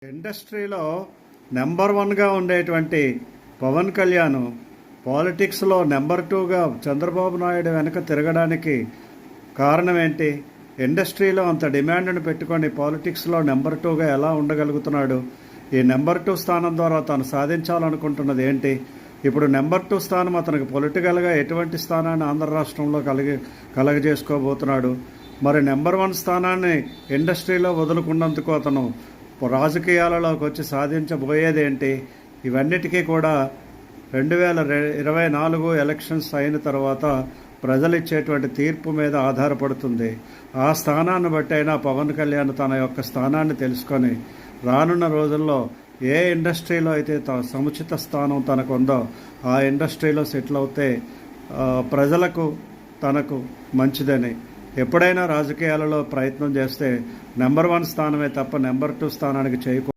ఇండస్ట్రీలో నెంబర్ వన్గా ఉండేటువంటి పవన్ కళ్యాణ్ పాలిటిక్స్లో నెంబర్ టూగా చంద్రబాబు నాయుడు వెనక తిరగడానికి కారణం ఏంటి? ఇండస్ట్రీలో అంత డిమాండ్ను పెట్టుకొని పాలిటిక్స్లో నెంబర్ టూగా ఎలా ఉండగలుగుతున్నాడు? ఈ నెంబర్ టూ స్థానం ద్వారా తను సాధించాలనుకుంటున్నది ఏంటి? ఇప్పుడు నెంబర్ టూ స్థానం అతనికి పొలిటికల్గా ఎటువంటి స్థానాన్ని ఆంధ్ర రాష్ట్రంలో కలగజేసుకోబోతున్నాడు? మరి నెంబర్ వన్ స్థానాన్ని ఇండస్ట్రీలో వదులుకున్నందుకు అతను రాజకీయాలలోకి వచ్చి సాధించబోయేదేంటి? ఇవన్నిటికీ కూడా 2024 ఎలక్షన్స్ అయిన తర్వాత ప్రజలు ఇచ్చేటువంటి తీర్పు మీద ఆధారపడుతుంది. ఆ స్థానాన్ని బట్టి అయినా పవన్ కళ్యాణ్ తన యొక్క స్థానాన్ని తెలుసుకొని రానున్న రోజుల్లో ఏ ఇండస్ట్రీలో అయితే సముచిత స్థానం తనకు ఉందో ఆ ఇండస్ట్రీలో సెటిల్ అవుతే ప్రజలకు తనకు మంచిదని. ఎప్పుడైనా రాజకీయాలలో ప్రయత్నం చేస్తే నెంబర్ వన్ స్థానమే తప్ప నెంబర్ టూ స్థానానికి చేయకూడదు.